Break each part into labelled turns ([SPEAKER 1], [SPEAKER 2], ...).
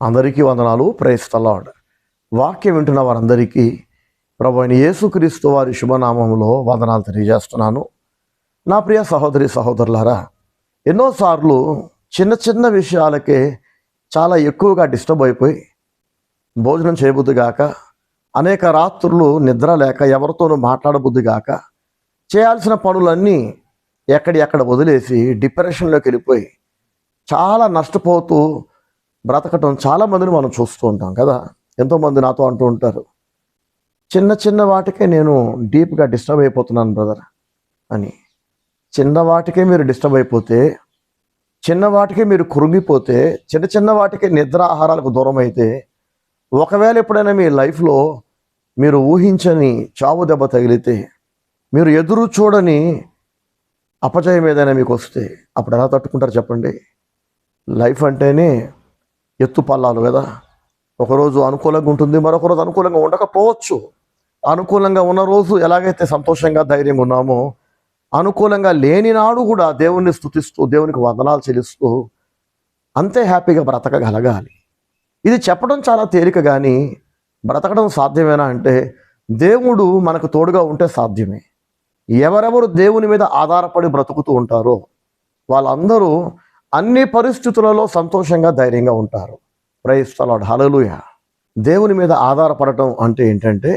[SPEAKER 1] అందరికీ వందనాలు. Praise the lord. వాక్యం వింటున్న వారందరికీ ప్రభువైన యేసుక్రీస్తు వారి శుభనామములో వందనాలు తెలియజేస్తున్నాను. నా ప్రియ సహోదరి సహోదరులారా, ఎన్నోసార్లు చిన్న చిన్న విషయాలకే చాలా ఎక్కువగా డిస్టర్బ్ అయిపోయి భోజనం చేయబుద్ధిగాక, అనేక రాత్రులు నిద్ర లేక, ఎవరితోనూ మాట్లాడబుద్ధిగాక, చేయాల్సిన పనులన్నీ ఎక్కడ వదిలేసి డిప్రెషన్లోకి వెళ్ళిపోయి చాలా నష్టపోతూ బ్రతకటం చాలామందిని మనం చూస్తూ ఉంటాం కదా. ఎంతోమంది నాతో అంటూ ఉంటారు, చిన్న చిన్న వాటికే నేను డీప్గా డిస్టర్బ్ అయిపోతున్నాను బ్రదర్ అని. చిన్న వాటికే మీరు డిస్టర్బ్ అయిపోతే, చిన్న వాటికే మీరు కృంగిపోతే, చిన్న చిన్న వాటికే నిద్ర ఆహారాలకు దూరం అయితే, ఒకవేళ ఎప్పుడైనా మీ లైఫ్లో మీరు ఊహించని చావు దెబ్బ తగిలితే, మీరు ఎదురు చూడని అపజయం ఏదైనా మీకు వస్తే అప్పుడు ఎలా తట్టుకుంటారు చెప్పండి? లైఫ్ అంటేనే ఎత్తు పల్లాలు కదా. ఒకరోజు అనుకూలంగా ఉంటుంది, మరొక రోజు అనుకూలంగా ఉండకపోవచ్చు. అనుకూలంగా ఉన్న రోజు ఎలాగైతే సంతోషంగా ధైర్యంగా ఉన్నామో, అనుకూలంగా లేని నాడు కూడా దేవుణ్ణి స్తుతిస్తూ, దేవునికి వందనాలు చెల్లిస్తూ అంతే హ్యాపీగా బ్రతకగలగాలి. ఇది చెప్పడం చాలా తేలిక, కానీ బ్రతకడం సాధ్యమేనా అంటే దేవుడు మనకు తోడుగా ఉంటే సాధ్యమే. ఎవరెవరు దేవుని మీద ఆధారపడి బ్రతుకుతూ ఉంటారో వాళ్ళందరూ అన్ని పరిస్థితులలో సంతోషంగా ధైర్యంగా ఉంటారు. Praise the lord. హల్లెలూయా. దేవుని మీద ఆధారపడటం అంటే ఏంటంటే,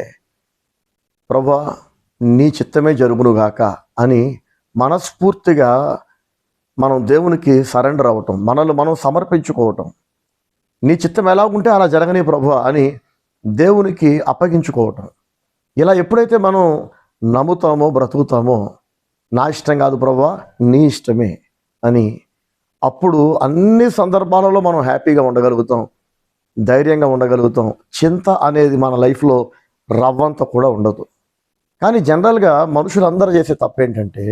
[SPEAKER 1] ప్రభువా నీ చిత్తమే జరుగునుగాక అని మనస్ఫూర్తిగా మనం దేవునికి సరెండర్ అవ్వటం, మనల్ని మనం సమర్పించుకోవటం. నీ చిత్తం ఎలా ఉంటే అలా జరగని ప్రభువా అని దేవునికి అప్పగించుకోవటం. ఇలా ఎప్పుడైతే మనం నమ్ముతామో, బ్రతుకుతామో, నా ఇష్టం కాదు ప్రభువా నీ ఇష్టమే అని, అప్పుడు అన్ని సందర్భాలలో మనం హ్యాపీగా ఉండగలుగుతాం, ధైర్యంగా ఉండగలుగుతాం. చింత అనేది మన లైఫ్లో రవ్వంత కూడా ఉండదు. కానీ జనరల్గా మనుషులందరూ చేసే తప్పేంటంటే,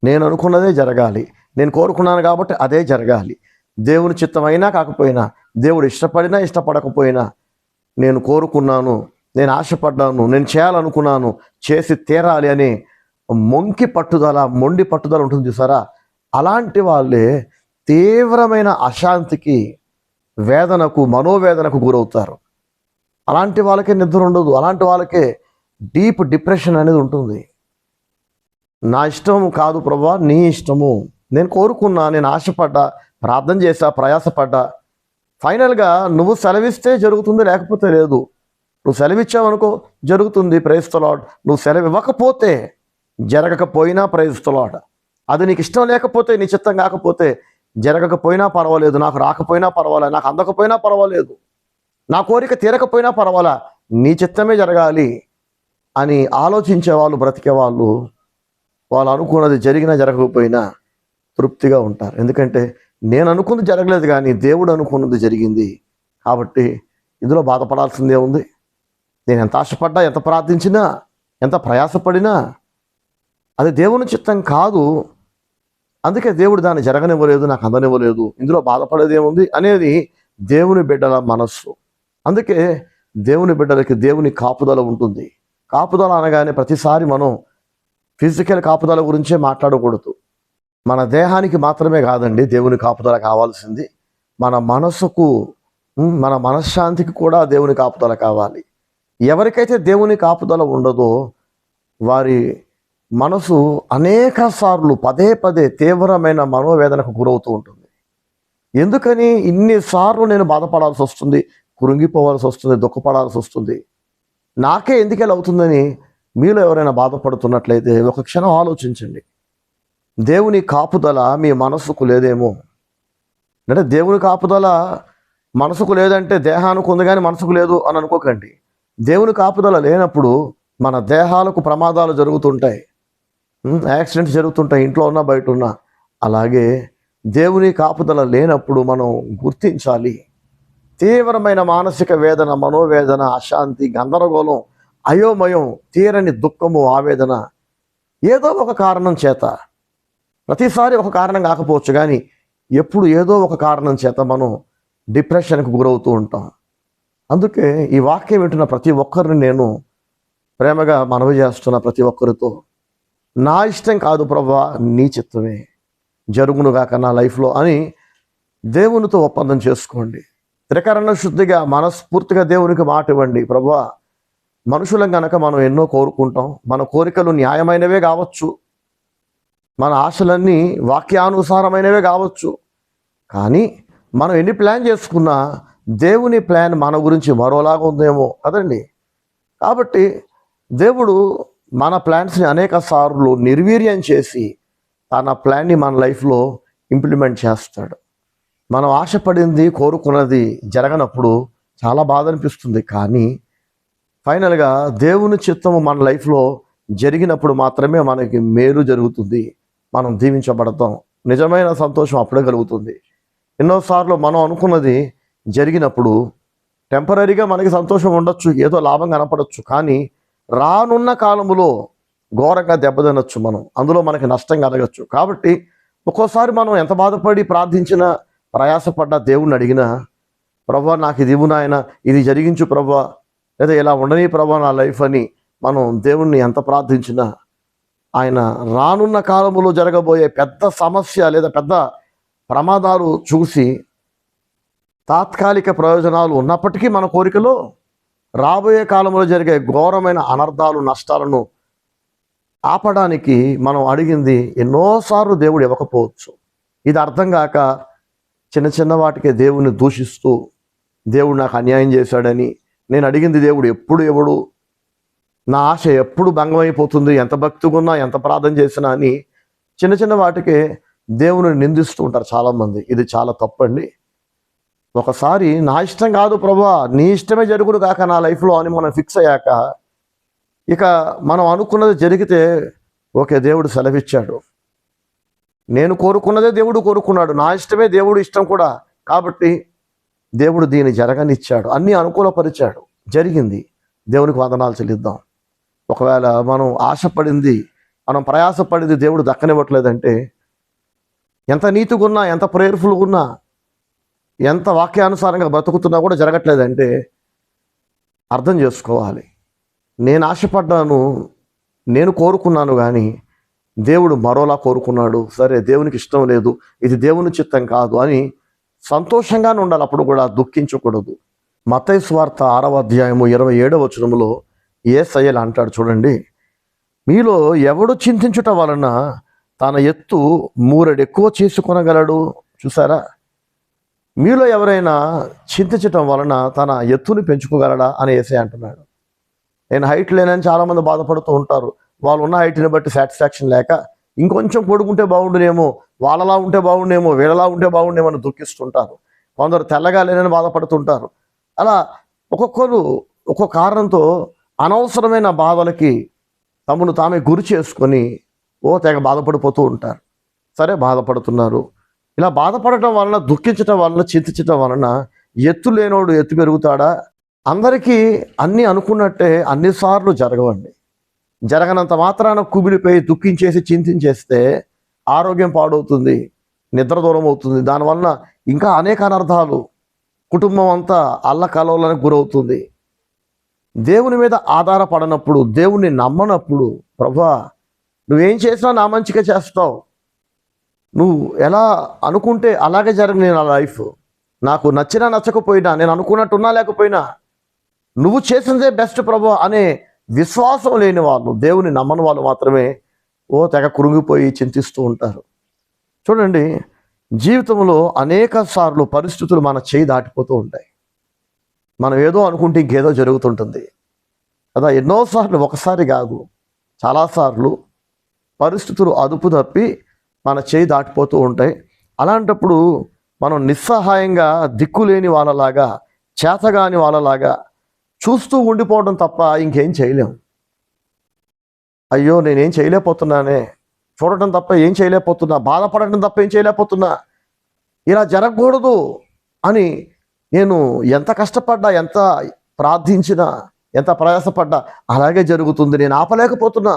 [SPEAKER 1] నేను అనుకున్నదే జరగాలి, నేను కోరుకున్నాను కాబట్టి అదే జరగాలి, దేవుని చిత్తమైనా కాకపోయినా, దేవుడు ఇష్టపడినా ఇష్టపడకపోయినా, నేను కోరుకున్నాను, నేను ఆశపడ్డాను, నేను చేయాలనుకున్నాను, చేసి తీరాలి అనే మొండి పట్టుదల ఉంటుంది చూసారా. అలాంటి వాళ్ళే తీవ్రమైన అశాంతికి, వేదనకు, మనోవేదనకు గురవుతారు. అలాంటి వాళ్ళకే నిద్ర ఉండదు, అలాంటి వాళ్ళకే డీప్ డిప్రెషన్ అనేది ఉంటుంది. నా ఇష్టం కాదు ప్రభువా నీ ఇష్టము, నేను కోరుకున్నా, నేను ఆశపడ్డా, ప్రార్థన చేశా, ప్రయాసపడ్డా, ఫైనల్గా నువ్వు సెలవిస్తే జరుగుతుంది, లేకపోతే లేదు. నువ్వు సెలవిచ్చావనుకో జరుగుతుంది, ప్రైజ్ ది లార్డ్. నువ్వు సెలవు ఇవ్వకపోతే, జరగకపోయినా ప్రైజ్ ది లార్డ్. అది నీకు ఇష్టం లేకపోతే, నీ చిత్తం కాకపోతే, జరగకపోయినా పర్వాలేదు, నాకు రాకపోయినా పర్వాలేదు, నాకు అందకపోయినా పర్వాలేదు, నా కోరిక తీరకపోయినా పర్వాలా, నీ చిత్తమే జరగాలి అని ఆలోచించే వాళ్ళు, బ్రతికే వాళ్ళు, వాళ్ళు అనుకున్నది జరిగినా జరగకపోయినా తృప్తిగా ఉంటారు. ఎందుకంటే నేను అనుకున్నది జరగలేదు, కానీ దేవుడు అనుకున్నది జరిగింది. కాబట్టి ఇందులో బాధపడాల్సిందే ఉంది. నేను ఎంత ఆశపడ్డా, ఎంత ప్రార్థించినా, ఎంత ప్రయాసపడినా అది దేవుని చిత్తం కాదు. అందుకే దేవుడు దాన్ని జరగనివ్వలేదు, నాకు అందనివ్వలేదు, ఇందులో బాధపడేది ఏముంది అనేది దేవుని బిడ్డల మనస్సు. అందుకే దేవుని బిడ్డలకి దేవుని కాపుదల ఉంటుంది. కాపుదల అనగానే ప్రతిసారి మనం ఫిజికల్ కాపుదల గురించే మాట్లాడకూడదు. మన దేహానికి మాత్రమే కాదండి దేవుని కాపుదల కావాల్సింది, మన మనసుకు, మన మనశ్శాంతికి కూడా దేవుని కాపుదల కావాలి. ఎవరికైతే దేవుని కాపుదల ఉండదో వారి మనసు అనేక సార్లు పదే తీవ్రమైన మనోవేదనకు గురవుతూ ఉంటుంది. ఎందుకని ఇన్నిసార్లు నేను బాధపడాల్సి వస్తుంది, కృంగిపోవాల్సి వస్తుంది, దుఃఖపడాల్సి వస్తుంది, నాకే ఎందుకెలా అవుతుందని మీలో ఎవరైనా బాధపడుతున్నట్లయితే ఒక క్షణం ఆలోచించండి. దేవుని కాపుదల మీ మనసుకు లేదేమో. అంటే దేవుని కాపుదల మనసుకు లేదంటే దేహానికి ఉంది కానీ మనసుకు లేదు అని అనుకోకండి. దేవుని కాపుదల లేనప్పుడు మన దేహాలకు ప్రమాదాలు జరుగుతుంటాయి, యాక్సిడెంట్స్ జరుగుతుంటాయి, ఇంట్లో ఉన్నా బయట ఉన్నా. అలాగే దేవుని కాపుదల లేనప్పుడు మనం గుర్తించాలి, తీవ్రమైన మానసిక వేదన, మనోవేదన, అశాంతి, గందరగోళం, అయోమయం, తీరని దుఃఖము, ఆవేదన ఏదో ఒక కారణం చేత, ప్రతిసారి ఒక కారణం కాకపోవచ్చు కానీ ఎప్పుడు ఏదో ఒక కారణం చేత మనం డిప్రెషన్కి గురవుతూ ఉంటాం. అందుకే ఈ వాక్యం వింటున్న ప్రతి ఒక్కరిని నేను ప్రేమగా మనవి చేస్తున్న ప్రతి ఒక్కరితో, నా ఇష్టం కాదు ప్రభువా నీ చిత్తమే జరుగునుగాక నా లైఫ్లో అని దేవునితో ఒప్పందం చేసుకోండి. త్రికరణ శుద్ధిగా మనస్ఫూర్తిగా దేవునికి మాట ఇవ్వండి. ప్రభువా, మనుషులం గనక మనం ఎన్నో కోరుకుంటాం. మన కోరికలు న్యాయమైనవే కావచ్చు, మన ఆశలన్నీ వాక్యానుసారమైనవే కావచ్చు. కానీ మనం ఎన్ని ప్లాన్ చేసుకున్నా దేవుని ప్లాన్ మన గురించి మరోలాగా ఉందేమో కదండి. కాబట్టి దేవుడు మన ప్లాన్స్ని అనేక సార్లు నిర్వీర్యం చేసి తన ప్లాన్ని మన లైఫ్లో ఇంప్లిమెంట్ చేస్తాడు. మనం ఆశపడింది కోరుకున్నది జరగనప్పుడు చాలా బాధ అనిపిస్తుంది. కానీ ఫైనల్గా దేవుని చిత్తము మన లైఫ్లో జరిగినప్పుడు మాత్రమే మనకి మేలు జరుగుతుంది, మనం దీవించబడతాం. నిజమైన సంతోషం అప్పుడే కలుగుతుంది. ఎన్నోసార్లు మనం అనుకున్నది జరిగినప్పుడు టెంపరీగా మనకి సంతోషం ఉండొచ్చు, ఏదో లాభం కనపడవచ్చు. కానీ రానున్న కాలములో ఘోరంగా దెబ్బతినొచ్చు మనం, అందులో మనకి నష్టం కలగచ్చు. కాబట్టి ఒక్కోసారి మనం ఎంత బాధపడి ప్రార్థించినా, ప్రయాసపడ్డా, దేవుణ్ణి అడిగినా, ప్రభువా నాకు ఇది ఇవ్వు నాయన, ఇది జరిగించు ప్రభువా, లేదా ఇలా ఉండని ప్రభువా నా లైఫ్ అని మనం దేవుణ్ణి ఎంత ప్రార్థించినా ఆయన రానున్న కాలంలో జరగబోయే పెద్ద సమస్య లేదా పెద్ద ప్రమాదాలు చూసి తాత్కాలిక ప్రయోజనాలు ఉన్నప్పటికీ మన కోరికలో రాబోయే కాలంలో జరిగే ఘోరమైన అనర్థాలు, నష్టాలను ఆపడానికి మనం అడిగింది ఎన్నోసార్లు దేవుడు ఇవ్వకపోవచ్చు. ఇది అర్థం కాక చిన్న చిన్న వాటికే దేవుని దూషిస్తూ, దేవుడు నాకు అన్యాయం చేశాడని, నేను అడిగింది దేవుడు ఎప్పుడు ఇవ్వడు, నా ఆశ ఎప్పుడు భంగం అయిపోతుంది, ఎంత భక్తిగా ఉన్నా ఎంత ప్రార్థన చేసినా అని చిన్న చిన్న వాటికే దేవుని నిందిస్తూ ఉంటారు చాలామంది. ఇది చాలా తప్పండి. ఒకసారి నా ఇష్టం కాదు ప్రభువా, నీ ఇష్టమే జరుగుడు కాక నా లైఫ్లో అని మనం ఫిక్స్ అయ్యాక ఇక మనం అనుకున్నది జరిగితే ఓకే, దేవుడు సెలవిచ్చాడు, నేను కోరుకున్నదే దేవుడు కోరుకున్నాడు, నా ఇష్టమే దేవుడు ఇష్టం కూడా, కాబట్టి దేవుడు దీన్ని జరగనిచ్చాడు, అన్నీ అనుకూలపరిచాడు, జరిగింది, దేవునికి వందనాలు చెల్లిద్దాం. ఒకవేళ మనం ఆశపడింది, మనం ప్రయాసపడింది దేవుడు దక్కనివ్వట్లేదంటే, ఎంత నీతిగా ఉన్నా, ఎంత ప్రేయర్ఫుల్గా ఉన్నా, ఎంత వాక్యానుసారంగా బ్రతుకుతున్నా కూడా జరగట్లేదంటే అర్థం చేసుకోవాలి, నేను ఆశపడ్డాను, నేను కోరుకున్నాను, కానీ దేవుడు మరోలా కోరుకున్నాడు. సరే, దేవునికి ఇష్టం లేదు, ఇది దేవుని చిత్తం కాదు అని సంతోషంగానే ఉండాలి, అప్పుడు కూడా దుఃఖించకూడదు. మత్తయి సువార్త 6వ అధ్యాయము 27వ వచనములో యేసయ్య అంటాడు చూడండి, మీలో ఎవడు చింతించుట వలన తన ఎత్తు మూరెడు ఎక్కువ చేసుకొనగలడు. చూసారా, మీలో ఎవరైనా చింతించటం వలన తన ఎత్తుని పెంచుకోగలడా అని యేసయ్య అంటున్నాడు. నేను హైట్ లేనని చాలామంది బాధపడుతూ ఉంటారు. వాళ్ళు ఉన్న హైట్ని బట్టి సాటిస్ఫాక్షన్ లేక ఇంకొంచెం పొడుగుంటే బాగుండునేమో, వాళ్ళలా ఉంటే బాగుండేమో, వీళ్ళలా ఉంటే బాగుండేమో అని దుఃఖిస్తుంటారు. కొందరు తెల్లగా లేనని బాధపడుతుంటారు. అలా ఒక్కొక్కరు ఒక్కొక్క కారణంతో అనవసరమైన బాధలకి తమను తామే గురి చేసుకొని తెగ బాధపడిపోతూ ఉంటారు. సరే, బాధపడుతున్నారు. ఇలా బాధపడటం వలన, దుఃఖించటం వలన, చింతించటం వలన ఎత్తు లేనోడు ఎత్తు పెరుగుతాడా? అందరికీ అన్నీ అనుకున్నట్టే అన్నిసార్లు జరగవండి. జరగనంత మాత్రాన కుమిలిపోయి దుఃఖించేసి చింతించేస్తే ఆరోగ్యం పాడవుతుంది, నిద్ర దూరం అవుతుంది, దానివల్ల ఇంకా అనేక అనర్థాలు, కుటుంబం అంతా అల్లకల్లోలకు గురవుతుంది. దేవుని మీద ఆధారపడనప్పుడు, దేవుణ్ణి నమ్మనప్పుడు, ప్రభువా నువ్వేం చేసినా నా మంచిగా చేస్తావు, నువ్వు ఎలా అనుకుంటే అలాగే జరిగింది నా లైఫ్, నాకు నచ్చినా నచ్చకపోయినా, నేను అనుకున్నట్టున్నా లేకపోయినా నువ్వు చేసిందే బెస్ట్ ప్రభువా అనే విశ్వాసం లేని వాళ్ళు, దేవుని నమ్మని వాళ్ళు మాత్రమే తెగ కురుంగిపోయి చింతిస్తూ ఉంటారు. చూడండి, జీవితంలో అనేక సార్లు పరిస్థితులు మన చేయి దాటిపోతూ ఉంటాయి. మనం ఏదో అనుకుంటే ఇంకేదో జరుగుతుంటుంది కదా. ఎన్నోసార్లు, ఒకసారి కాదు చాలాసార్లు పరిస్థితులు అదుపు తప్పి మన చేయి దాటిపోతూ ఉంటాయి. అలాంటప్పుడు మనం నిస్సహాయంగా, దిక్కులేని వాళ్ళలాగా, చేతగాని వాళ్ళలాగా చూస్తూ ఉండిపోవడం తప్ప ఇంకేం చేయలేం. అయ్యో నేనేం చేయలేకపోతున్నానే, చూడటం తప్ప ఏం చేయలేకపోతున్నా, బాధపడటం తప్ప ఏం చేయలేకపోతున్నా, ఇలా జరగకూడదు అని నేను ఎంత కష్టపడ్డా, ఎంత ప్రార్థించినా, ఎంత ప్రయాసపడ్డా అలాగే జరుగుతుంది, నేను ఆపలేకపోతున్నా,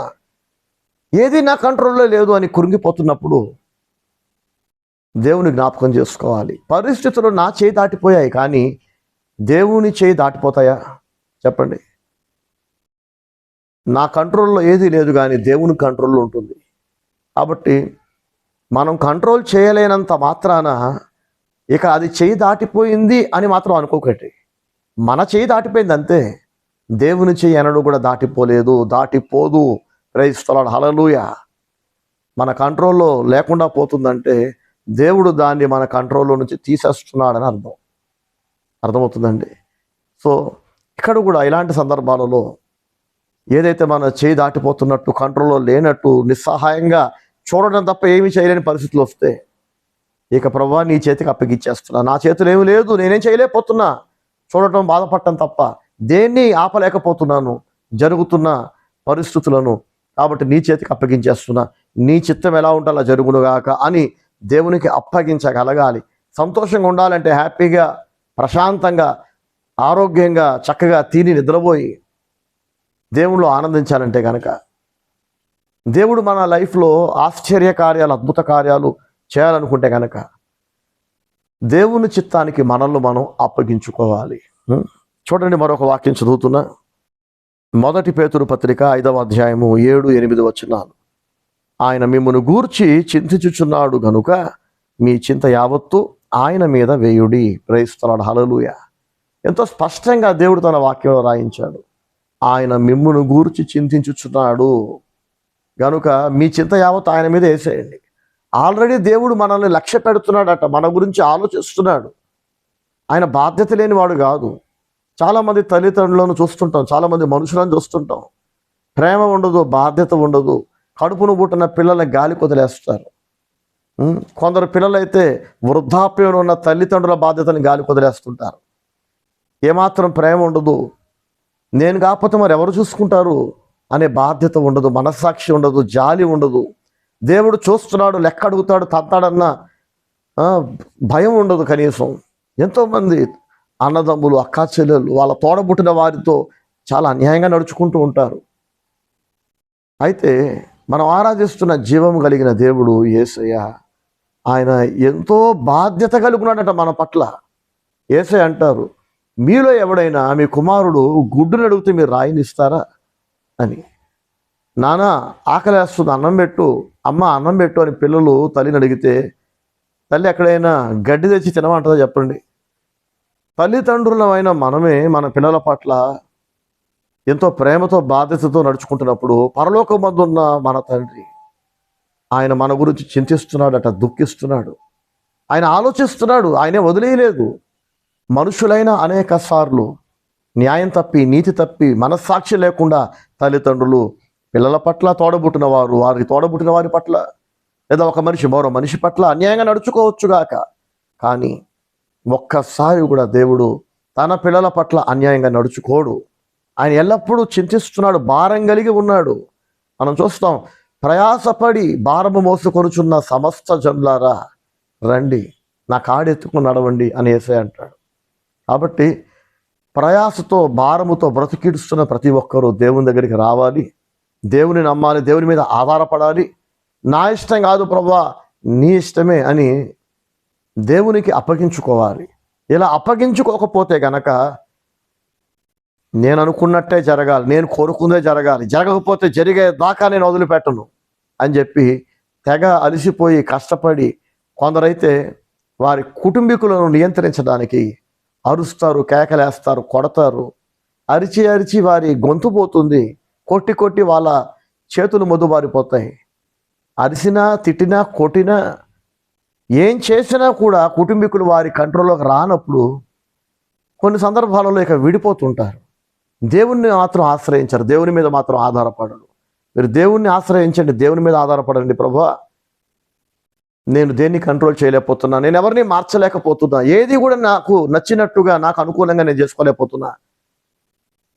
[SPEAKER 1] ఏది నా కంట్రోల్లో లేదు అని కురింగిపోతున్నప్పుడు దేవుని జ్ఞాపకం చేసుకోవాలి. పరిస్థితులు నా చేయి దాటిపోయాయి, కానీ దేవుని చేయి దాటిపోతాయా చెప్పండి? నా కంట్రోల్లో ఏది లేదు, కానీ దేవుని కంట్రోల్లో ఉంటుంది. కాబట్టి మనం కంట్రోల్ చేయలేనంత మాత్రాన ఇక అది చేయి దాటిపోయింది అని మాత్రం అనుకోకండి. మన చేయి దాటిపోయింది అంతే. దేవుని చేయి ఎన్నడూ కూడా దాటిపోలేదు, దాటిపోదు. ప్రైజ్ ది లార్డ్, హల్లెలూయా. మన కంట్రోల్లో లేకుండా పోతుందంటే దేవుడు దాన్ని మన కంట్రోల్లో నుంచి తీసేస్తున్నాడని అర్థమవుతుందండి. సో ఇక్కడ కూడా ఇలాంటి సందర్భాలలో ఏదైతే మన చేయి దాటిపోతున్నట్టు, కంట్రోల్లో లేనట్టు, నిస్సహాయంగా చూడడం తప్ప ఏమీ చేయలేని పరిస్థితులు వస్తే, ఇక ప్రభువా నీ చేతికి అప్పగిచ్చేస్తున్నా, నా చేతులు ఏమి లేదు, నేనేం చేయలేకపోతున్నా, చూడటం బాధపడటం తప్ప దేన్ని ఆపలేకపోతున్నాను జరుగుతున్న పరిస్థితులను, కాబట్టి నీ చేతికి అప్పగించేస్తున్నా, నీ చిత్తం ఎలా ఉంటే అలా జరుగునుగాక అని దేవునికి అప్పగించగలగాలి. సంతోషంగా ఉండాలంటే హ్యాపీగా, ప్రశాంతంగా, ఆరోగ్యంగా, చక్కగా తిని నిద్రపోయి దేవుళ్ళు ఆనందించాలంటే కనుక, దేవుడు మన లైఫ్లో ఆశ్చర్య కార్యాలు, అద్భుత కార్యాలు చేయాలనుకుంటే కనుక దేవుని చిత్తానికి మనల్ని మనం అప్పగించుకోవాలి. చూడండి, మరొక వాక్యం చదువుతున్నా. 1 పేతురు పత్రిక 5వ అధ్యాయము 7-8 వచనాలు. ఆయన మిమ్మును గూర్చి చింతించుచున్నాడు గనుక మీ చింత యావత్తు ఆయన మీద వేయుడి. ప్రైజ్ ది లార్డ్, హల్లెలూయా. ఎంతో స్పష్టంగా దేవుడు తన వాక్యంలో రాయించాడు. ఆయన మిమ్మును గూర్చి చింతించుచున్నాడు గనుక మీ చింత యావత్తు ఆయన మీద వేసేయండి. ఆల్రెడీ దేవుడు మనల్ని లక్ష్య పెడుతున్నాడట, మన గురించి ఆలోచిస్తున్నాడు. ఆయన బాధ్యత లేనివాడు కాదు. చాలామంది తల్లిదండ్రులను చూస్తుంటాం, చాలామంది మనుషులను చూస్తుంటాం. ప్రేమ ఉండదు, బాధ్యత ఉండదు. కడుపును పుట్టిన పిల్లల్ని గాలికి వదిలేస్తారు. కొందరు పిల్లలైతే వృద్ధాప్యంలో ఉన్న తల్లిదండ్రుల బాధ్యతని గాలికి వదిలేస్తుంటారు. ఏమాత్రం ప్రేమ ఉండదు. నేను కాకపోతే మరి ఎవరు చూసుకుంటారు అనే బాధ్యత ఉండదు, మనస్సాక్షి ఉండదు, జాలి ఉండదు. దేవుడు చూస్తున్నాడు, లెక్క అడుగుతాడు, తంతాడన్న భయం ఉండదు కనీసం. ఎంతోమంది అన్నదమ్ములు, అక్కా చెల్లెలు వాళ్ళ తోడబుట్టిన వారితో చాలా అన్యాయంగా నడుచుకుంటూ ఉంటారు. అయితే మనం ఆరాధిస్తున్న జీవం కలిగిన దేవుడు యేసయ్య, ఆయన ఎంతో బాధ్యత కలిగినాడట మన పట్ల. యేసయ్య అంటారు, మీలో ఎవడైనా మీ కుమారుడు గుడ్డును అడిగితే మీరు రాయినిస్తారా అని. నానా ఆకలేస్తుంది, అన్నం పెట్టు, అమ్మ అన్నం పెట్టు అని పిల్లలు తల్లిని అడిగితే తల్లి ఎక్కడైనా గడ్డి తెచ్చి తినమంటుందా చెప్పండి? తల్లిదండ్రులమైన మనమే మన పిల్లల పట్ల ఎంతో ప్రేమతో, బాధ్యతతో నడుచుకుంటున్నప్పుడు పరలోకమందున్న మన తండ్రి ఆయన మన గురించి చింతిస్తున్నాడట, దుఃఖిస్తున్నాడు, ఆయన ఆలోచిస్తున్నాడు. ఆయనే వదిలేయలేదు. మనుషులైన అనేక సార్లు న్యాయం తప్పి, నీతి తప్పి, మనస్సాక్షి లేకుండా తల్లిదండ్రులు పిల్లల పట్ల, తోడబుట్టిన వారు వారికి తోడబుట్టిన వారి పట్ల, లేదా ఒక మనిషి మరో మనిషి పట్ల అన్యాయంగా నడుచుకోవచ్చుగాక. కానీ ఒక్కసారి కూడా దేవుడు తన పిల్లల పట్ల అన్యాయంగా నడుచుకోడు. ఆయన ఎల్లప్పుడూ చింతిస్తున్నాడు, భారం కలిగి ఉన్నాడు. మనం చూస్తాం, ప్రయాసపడి భారము మోసుకొనుచున్న సమస్త జనులారా రండి, నా కాడెత్తుకుని నడవండి అని యేసయ్య అంటాడు. కాబట్టి ప్రయాసతో, భారముతో బ్రతికిడుస్తున్న ప్రతి ఒక్కరూ దేవుని దగ్గరికి రావాలి, దేవుని నమ్మాలి, దేవుని మీద ఆధారపడాలి. నా ఇష్టం కాదు ప్రభువా, నీ ఇష్టమే అని దేవునికి అప్పగించుకోవాలి. ఇలా అప్పగించుకోకపోతే గనక నేను అనుకున్నట్టే జరగాలి, నేను కోరుకుందే జరగాలి, జరగకపోతే జరిగే దాకా నేను వదిలిపెట్టను అని చెప్పి తెగ అలసిపోయి కష్టపడి, కొందరైతే వారి కుటుంబీకులను నియంత్రించడానికి అరుస్తారు, కేకలేస్తారు, కొడతారు. అరిచి అరిచి వారి గొంతు పోతుంది, కొట్టి కొట్టి వాళ్ళ చేతులు మొద్దుబారిపోతాయి. అరిసినా, తిట్టినా, కొట్టినా, ఏం చేసినా కూడా కుటుంబీకులు వారి కంట్రోల్లోకి రానప్పుడు కొన్ని సందర్భాలలో ఇక విడిపోతుంటారు. దేవుణ్ణి మాత్రం ఆశ్రయించారు, దేవుని మీద మాత్రం ఆధారపడరు. మీరు దేవుణ్ణి ఆశ్రయించండి, దేవుని మీద ఆధారపడండి. ప్రభువా, నేను దేన్ని కంట్రోల్ చేయలేకపోతున్నా, నేను ఎవరిని మార్చలేకపోతున్నా, ఏది కూడా నాకు నచ్చినట్టుగా, నాకు అనుకూలంగా నేను చేసుకోలేకపోతున్నా.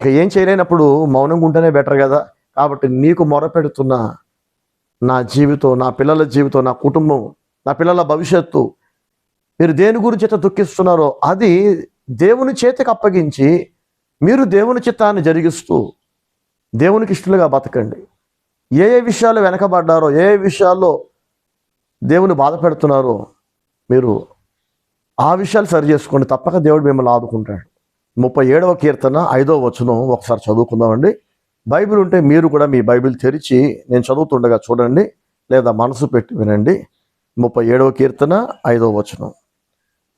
[SPEAKER 1] ఇక ఏం చేయలేనప్పుడు మౌనంగా ఉంటేనే బెటర్ కదా. కాబట్టి నీకు మొరపెడుతున్నా, నా జీవితం, నా పిల్లల జీవితం, నా కుటుంబం, నా పిల్లల భవిష్యత్తు, మీరు దేని గురించి అయితే దుఃఖిస్తున్నారో అది దేవుని చేతికి అప్పగించి మీరు దేవుని చిత్తాన్ని జరిగిస్తూ దేవునికి ఇష్టలుగా బతకండి. ఏ ఏ విషయాలు వెనకబడ్డారో, ఏ ఏ విషయాల్లో దేవుని బాధ పెడుతున్నారో మీరు ఆ విషయాలు సరి చేసుకోండి. తప్పక దేవుడు మిమ్మల్ని ఆదుకుంటాడు. 37వ కీర్తన 5వ వచనం ఒకసారి చదువుకుందామండి. బైబిల్ ఉంటే మీరు కూడా మీ బైబిల్ తెరిచి నేను చదువుతుండగా చూడండి, లేదా మనసు పెట్టి వినండి. 37వ కీర్తన 5వ వచనం.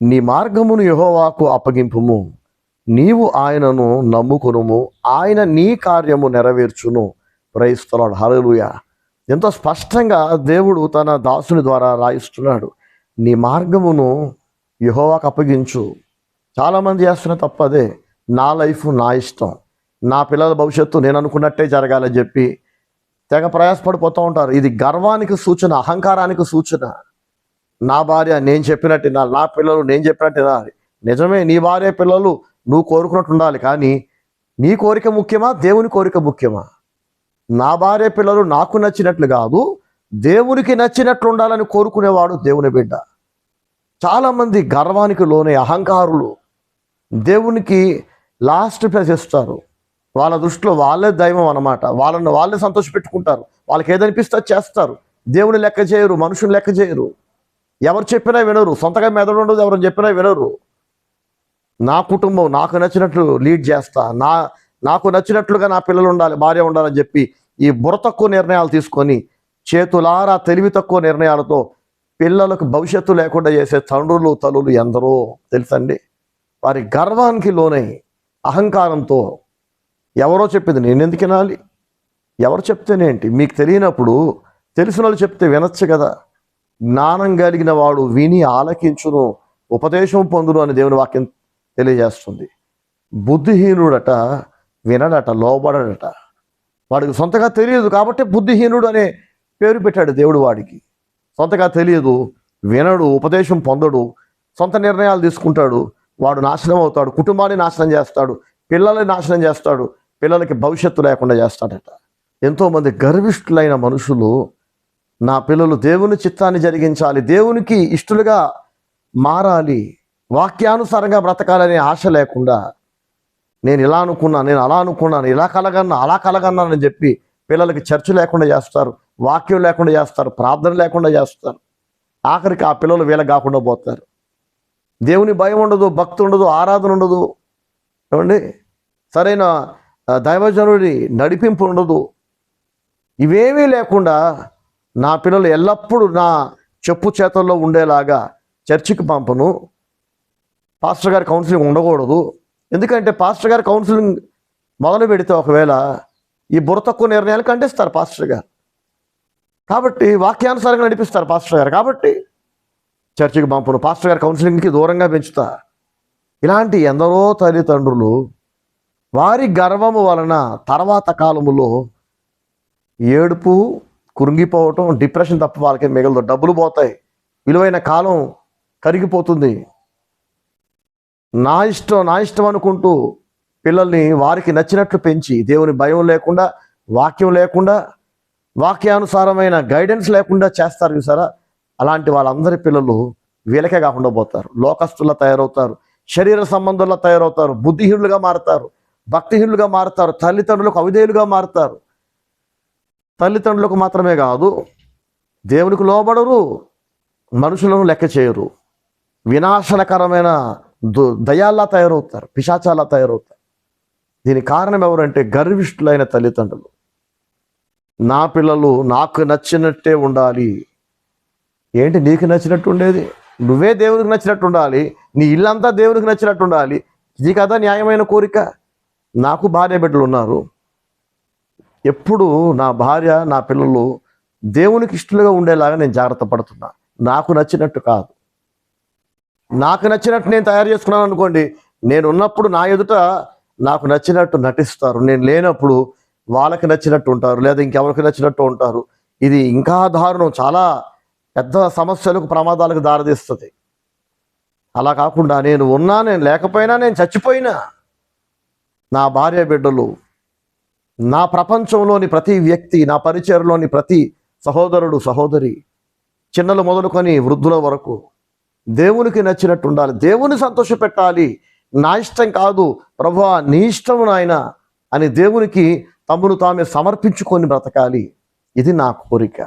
[SPEAKER 1] నీ మార్గమును యెహోవాకు అప్పగింపుము, నీవు ఆయనను నమ్ముకొనుము, ఆయన నీ కార్యము నెరవేర్చును. Praise the lord. హల్లెలూయా. ఎంతో స్పష్టంగా దేవుడు తన దాసుని ద్వారా రాయిస్తున్నాడు. నీ మార్గమును యెహోవాకు అప్పగించు. చాలామంది చేస్తున్న తప్పదే. నా లైఫ్ నా ఇష్టం, నా పిల్లల భవిష్యత్తు నేను అనుకున్నట్టే జరగాలని చెప్పి తెగ ప్రయాసపడిపోతూ ఉంటారు. ఇది గర్వానికి సూచన, అహంకారానికి సూచన. నా భార్య నేను చెప్పినట్టు వినాలి, నా పిల్లలు నేను చెప్పినట్టు వినాలి. నిజమే, నీ భార్య పిల్లలు నువ్వు కోరుకున్నట్టు ఉండాలి. కానీ నీ కోరిక ముఖ్యమా, దేవుని కోరిక ముఖ్యమా? నా భార్య పిల్లలు నాకు నచ్చినట్లు కాదు, దేవునికి నచ్చినట్లు ఉండాలని కోరుకునేవాడు దేవుని బిడ్డ. చాలామంది గర్వానికి లోనే అహంకారులు దేవునికి లాస్ట్ ప్లేస్ ఇస్తారు. వాళ్ళ దృష్టిలో వాళ్ళే దైవం అన్నమాట. వాళ్ళని వాళ్ళే సంతోషపెట్టుకుంటారు. వాళ్ళకి ఏదనిపిస్తే అది చేస్తారు. దేవుని లెక్క చేయరు, మనుషుని లెక్క చేయరు. ఎవరు చెప్పినా వినరు. సొంతగా మెదడు ఉండదు, ఎవరు చెప్పినా వినరు. నా కుటుంబం నాకు నచ్చినట్లు లీడ్ చేస్తా, నాకు నచ్చినట్లుగా నా పిల్లలు ఉండాలి, భార్య ఉండాలని చెప్పి ఈ బుర్ర తక్కువ నిర్ణయాలు తీసుకొని చేతులారా తెలివి తక్కువ నిర్ణయాలతో పిల్లలకు భవిష్యత్తు లేకుండా చేసే తండ్రులు తల్లులు ఎందరో తెలుసండి. వారి గర్వానికి లోనై అహంకారంతో ఎవరో చెప్పింది నేను ఎందుకు వినాలి, ఎవరు చెప్తేనేంటి, మీకు తెలియనప్పుడు తెలిసిన వాళ్ళు చెప్తే వినొచ్చు కదా. జ్ఞానం కలిగిన వాడు విని ఆలకించును, ఉపదేశం పొందును అని దేవుని వాక్యం తెలియజేస్తుంది. బుద్ధిహీనుడట వినడట, లోబడట. వాడికి సొంతగా తెలియదు కాబట్టి బుద్ధిహీనుడు అనే పేరు పెట్టాడు దేవుడు. వాడికి సొంతగా తెలియదు, వినడు, ఉపదేశం పొందడు, సొంత నిర్ణయాలు తీసుకుంటాడు. వాడు నాశనం అవుతాడు, కుటుంబాన్ని నాశనం చేస్తాడు, పిల్లల్ని నాశనం చేస్తాడు, పిల్లలకి భవిష్యత్తు లేకుండా చేస్తాడట. ఎంతోమంది గర్విష్ఠులైన మనుషులు నా పిల్లలు దేవుని చిత్తాన్ని జరిగించాలి, దేవునికి ఇష్టలుగా మారాలి, వాక్యానుసారంగా బ్రతకాలనే ఆశ లేకుండా నేను ఇలా అనుకున్నాను, నేను అలా అనుకున్నాను, ఇలా కలగన్నా అలా కలగన్నానని చెప్పి పిల్లలకి చర్చ లేకుండా చేస్తారు, వాక్యం లేకుండా చేస్తారు, ప్రార్థన లేకుండా చేస్తారు. ఆఖరికి ఆ పిల్లలు వీళ్ళకి కాకుండా పోతారు. దేవుని భయం ఉండదు, భక్తి ఉండదు, ఆరాధన ఉండదు. ఏమండి, సరైన దైవజనుడి నడిపింపు ఉండదు. ఇవేమీ లేకుండా నా పిల్లలు ఎల్లప్పుడూ నా చెప్పు చేతల్లో ఉండేలాగా చర్చికి పంపను. పాస్టర్ గారి కౌన్సిలింగ్ ఉండకూడదు. ఎందుకంటే పాస్టర్ గారి కౌన్సిలింగ్ మొదలు పెడితే ఒకవేళ ఈ బుర్ర తక్కువ నిర్ణయాలు ఖండిస్తారు పాస్టర్ గారు. కాబట్టి వాక్యానుసారంగా నడిపిస్తారు పాస్టర్ గారు. కాబట్టి చర్చికి పంపను, పాస్టర్ గారి కౌన్సిలింగ్కి దూరంగా పెంచుతా. ఇలాంటి ఎందరో తల్లిదండ్రులు వారి గర్వము వలన తర్వాత కాలములో ఏడుపు, కురింగిపోవటం, డిప్రెషన్ తప్ప వాళ్ళకి మిగలదు. డబ్బులు పోతాయి, విలువైన కాలం కరిగిపోతుంది. నా ఇష్టం అనుకుంటూ పిల్లల్ని వారికి నచ్చినట్లు పెంచి దేవుని భయం లేకుండా, వాక్యం లేకుండా, వాక్యానుసారమైన గైడెన్స్ లేకుండా చేస్తారు చూసారా. అలాంటి వాళ్ళందరి పిల్లలు వీళ్ళకే కాకుండా పోతారు, లోకస్తుల్లా తయారవుతారు, శరీర సంబంధుల్లా తయారవుతారు, బుద్ధిహీనులుగా మారుతారు, భక్తిహీనులుగా మారుతారు, తల్లిదండ్రులకు అవిధేయులుగా మారుతారు. తల్లిదండ్రులకు మాత్రమే కాదు, దేవునికి లోబడరు, మనుషులను లెక్క చేయరు, వినాశనకరమైన దయాల్లా తయారవుతారు, పిశాచాల్లా తయారవుతారు. దీనికి కారణం ఎవరంటే గర్విష్ఠులైన తల్లిదండ్రులు. నా పిల్లలు నాకు నచ్చినట్టే ఉండాలి. ఏంటి నీకు నచ్చినట్టు ఉండేది? నువ్వే దేవునికి నచ్చినట్టు ఉండాలి, నీ ఇల్లంతా దేవునికి నచ్చినట్టు ఉండాలి. ఇది కదా న్యాయమైన కోరిక. నాకు భార్య బిడ్డలు ఉన్నారు. ఎప్పుడు నా భార్య, నా పిల్లలు దేవునికి ఇష్టలుగా ఉండేలాగా నేను జాగ్రత్త పడుతున్నా. నాకు నచ్చినట్టు కాదు. నాకు నచ్చినట్టు నేను తయారు చేసుకున్నాను అనుకోండి, నేను ఉన్నప్పుడు నా ఎదుట నాకు నచ్చినట్టు నటిస్తారు, నేను లేనప్పుడు వాళ్ళకి నచ్చినట్టు ఉంటారు, లేదా ఇంకెవరికి నచ్చినట్టు ఉంటారు. ఇది ఇంకా దారుణం, చాలా పెద్ద సమస్యలకు, ప్రమాదాలకు దారితీస్తుంది. అలా కాకుండా నేను ఉన్నా, నేను లేకపోయినా, నేను చచ్చిపోయినా నా భార్య బిడ్డలు, నా ప్రపంచంలోని ప్రతి వ్యక్తి, నా పరిచయంలోని ప్రతి సహోదరుడు సహోదరి, చిన్నలు మొదలుకొని వృద్ధుల వరకు దేవునికి నచ్చినట్టు ఉండాలి, దేవుని సంతోషపెట్టాలి. నా ఇష్టం కాదు ప్రభువా, నీ ఇష్టం నాయన అని దేవునికి తమను తామే సమర్పించుకొని బ్రతకాలి. ఇది నా కోరిక.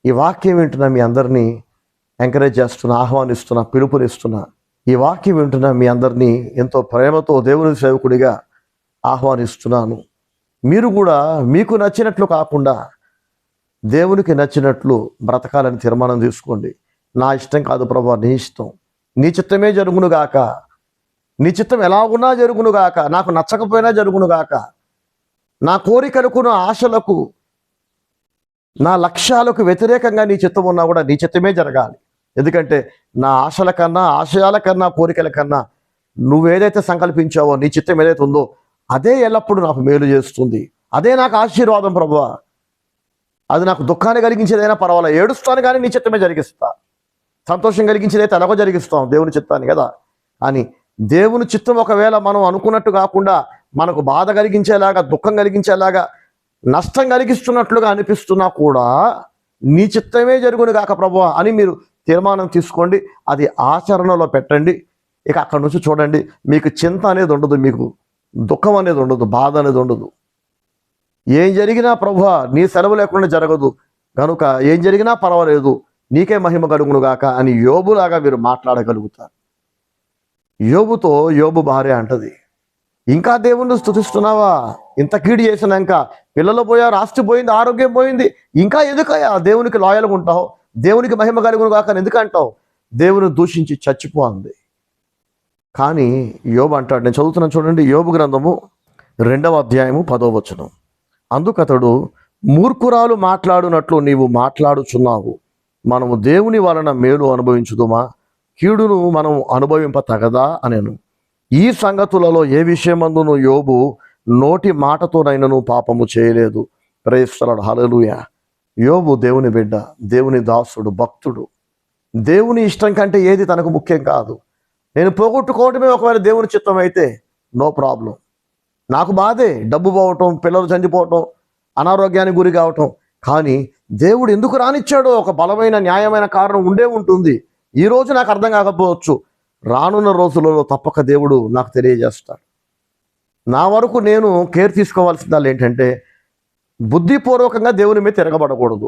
[SPEAKER 1] ఈ వాక్యం వింటున్నా మీ అందరినీ ఎంకరేజ్ చేస్తున్నా, ఆహ్వానిస్తున్నా, పిలుపునిస్తున్నా. ఈ వాక్యం వింటున్నా మీ అందరినీ ఎంతో ప్రేమతో దేవుని సేవకుడిగా ఆహ్వానిస్తున్నాను. మీరు కూడా మీకు నచ్చినట్లు కాకుండా దేవునికి నచ్చినట్లు బ్రతకాలని తీర్మానం తీసుకోండి. నా ఇష్టం కాదు ప్రభువా, నీ ఇష్టం, నీ చిత్తమే జరుగునుగాక, నీ చిత్తం ఎలా ఉన్నా జరుగునుగాక, నాకు నచ్చకపోయినా జరుగునుగాక, నా కోరికలకు, నా ఆశలకు, నా లక్ష్యాలకు వ్యతిరేకంగా నీ చిత్తం ఉన్నా కూడా నీ చిత్తమే జరగాలి. ఎందుకంటే నా ఆశల కన్నా, ఆశయాల కన్నా, కోరికల కన్నా నువ్వేదైతే సంకల్పించావో, నీ చిత్తం ఏదైతే ఉందో అదే ఎల్లప్పుడూ నాకు మేలు చేస్తుంది. అదే నాకు ఆశీర్వాదం ప్రభువా. అది నాకు దుఃఖాన్ని కలిగించేదైనా పర్వాలేదు, ఏడుస్తాను కానీ నీ చిత్తమే జరిగిస్తా. సంతోషం కలిగించేదైతే ఎలాగో జరిగిస్తాం, దేవుని చిత్తాన్ని కదా. అని దేవుని చిత్తం ఒకవేళ మనం అనుకున్నట్టు కాకుండా మనకు బాధ కలిగించేలాగా, దుఃఖం కలిగించేలాగా, నష్టం కలిగిస్తున్నట్లుగా అనిపిస్తున్నా కూడా నీ చిత్తమే జరుగును గాక ప్రభువా అని మీరు తీర్మానం తీసుకోండి. అది ఆచరణలో పెట్టండి. ఇక అక్కడి నుంచి చూడండి, మీకు చింత అనేది ఉండదు, మీకు దుఃఖం అనేది ఉండదు, బాధ అనేది ఉండదు. ఏం జరిగినా ప్రభువా నీ సెలవు లేకుండా జరగదు కనుక ఏం జరిగినా పర్వాలేదు, నీకే మహిమ కలుగునుగాక అని యోబులాగా మీరు మాట్లాడగలుగుతారు. యోబుతో యోబు భార్య అంటది, ఇంకా దేవుణ్ణి స్తుతిస్తున్నావా? ఇంత కీడు చేసినాక పిల్లలు పోయారు, ఆస్తి పోయింది, ఆరోగ్యం పోయింది, ఇంకా ఎందుకయ్యా దేవునికి లాయల్గా ఉంటావు? దేవునికి మహిమ కలుగునుగాక అని ఎందుకు అంటావు? దేవుని దూషించి చచ్చిపో అంది. కానీ యోబు అంటాడు, నేను చదువుతున్నాను చూడండి, యోబు గ్రంథము 2వ అధ్యాయము 10వ వచనం. అందుకతడు, మూర్ఖురాలు మాట్లాడునట్లు నీవు మాట్లాడుచున్నావు, మనము దేవుని వలన మేలు అనుభవించుదుమా, కీడును మనం అనుభవింప తగదా అనేను. ఈ సంగతులలో ఏ విషయమందును యోబు నోటి మాటతోనైనను పాపము చేయలేదు. ప్రేస్తలాడు. హల్లెలూయా. యోబు దేవుని బిడ్డ, దేవుని దాసుడు, భక్తుడు. దేవుని ఇష్టం కంటే ఏది తనకు ముఖ్యం కాదు. నేను పోగొట్టుకోవటమే ఒకవేళ దేవుని చిత్తం అయితే నో ప్రాబ్లం. నాకు బాధే, డబ్బు పోవటం, పిల్లలు చనిపోవటం, అనారోగ్యానికి గురి కావటం. కానీ దేవుడు ఎందుకు రానిచ్చాడో ఒక బలమైన న్యాయమైన కారణం ఉండే ఉంటుంది. ఈరోజు నాకు అర్థం కాకపోవచ్చు, రానున్న రోజులలో తప్పక దేవుడు నాకు తెలియజేస్తాడు. నా వరకు నేను కేర్ తీసుకోవాల్సింది ఏంటంటే, బుద్ధిపూర్వకంగా దేవుని మీద తిరగబడకూడదు,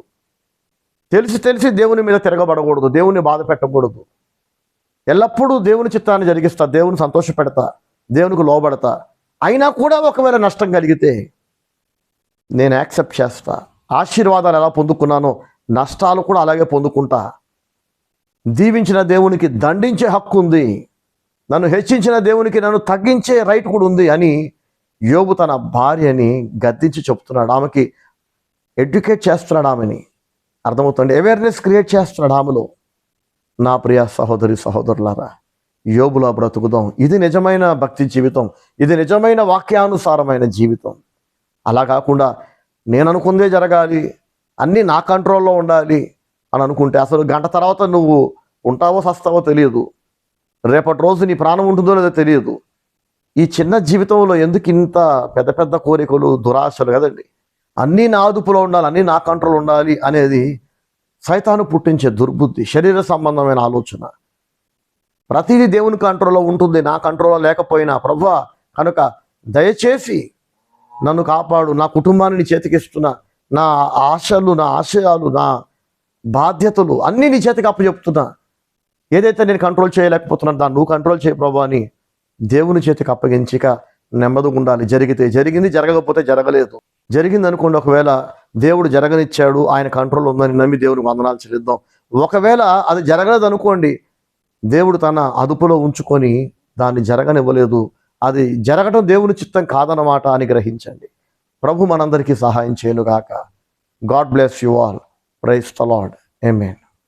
[SPEAKER 1] తెలిసి దేవుని మీద తిరగబడకూడదు, దేవుని బాధ పెట్టకూడదు. ఎల్లప్పుడూ దేవుని చిత్తాన్ని జరిగిస్తా, దేవుని సంతోష పెడతా, దేవునికి లోబడతా. అయినా కూడా ఒకవేళ నష్టం కలిగితే నేను యాక్సెప్ట్ చేస్తా. ఆశీర్వాదాలు ఎలా పొందుకున్నానో నష్టాలు కూడా అలాగే పొందుకుంటా. దీవించిన దేవునికి దండించే హక్కు ఉంది, నన్ను హెచ్చించిన దేవునికి నన్ను తగ్గించే రైట్ కూడా ఉంది అని యోబు తన భార్యని గద్దించి చెప్తున్నాడు. ఆమెకి ఎడ్యుకేట్ చేస్తున్నాడు, ఆమెని అర్థమవుతుంది, అవేర్నెస్ క్రియేట్ చేస్తున్నాడు ఆమెలో. నా ప్రియ సహోదరి సహోదరులారా, యోబులా బ్రతుకుదాం. ఇది నిజమైన భక్తి జీవితం, ఇది నిజమైన వాక్యానుసారమైన జీవితం. అలా కాకుండా నేను అనుకుందే జరగాలి, అన్నీ నా కంట్రోల్లో ఉండాలి అని అనుకుంటే అసలు గంట తర్వాత నువ్వు ఉంటావో సస్తావో తెలియదు, రేపటి రోజు నీ ప్రాణం ఉంటుందో లేదో తెలియదు. ఈ చిన్న జీవితంలో ఎందుకు ఇంత పెద్ద పెద్ద కోరికలు, దురాశలు కదండి. అన్నీ నా అదుపులో ఉండాలి, అన్నీ నా కంట్రోల్ ఉండాలి అనేది సైతాను పుట్టించే దుర్బుద్ధి, శరీర సంబంధమైన ఆలోచన. ప్రతిదీ దేవుని కంట్రోల్లో ఉంటుంది, నా కంట్రోల్లో లేకపోయినా. ప్రభువా కనుక దయచేసి నన్ను కాపాడు, నా కుటుంబాన్ని నీ చేతికిస్తున్నా, నా ఆశలు, నా ఆశయాలు, నా బాధ్యతలు అన్నీ నీ చేతికి అప్పచెప్తున్నా. ఏదైతే నేను కంట్రోల్ చేయలేకపోతున్నాను దాన్ని నువ్వు కంట్రోల్ చేయ ప్రభువా అని దేవుని చేతికి అప్పగించిక నెమ్మదిగా ఉండాలి. జరిగితే జరిగింది, జరగకపోతే జరగలేదు. జరిగింది అనుకోండి, ఒకవేళ దేవుడు జరగనిచ్చాడు, ఆయన కంట్రోల్ ఉందని నమ్మి దేవునికి వందనాలు చెల్లిద్దాం. ఒకవేళ అది జరగలేదు అనుకోండి, దేవుడు తన అదుపులో ఉంచుకొని దాన్ని జరగనివ్వలేదు, అది జరగడం దేవుని చిత్తం కాదన్నమాట అని గ్రహించండి. ప్రభు మనందరికీ సహాయం చేయనుగాక. God bless you all. Praise the lord. Amen.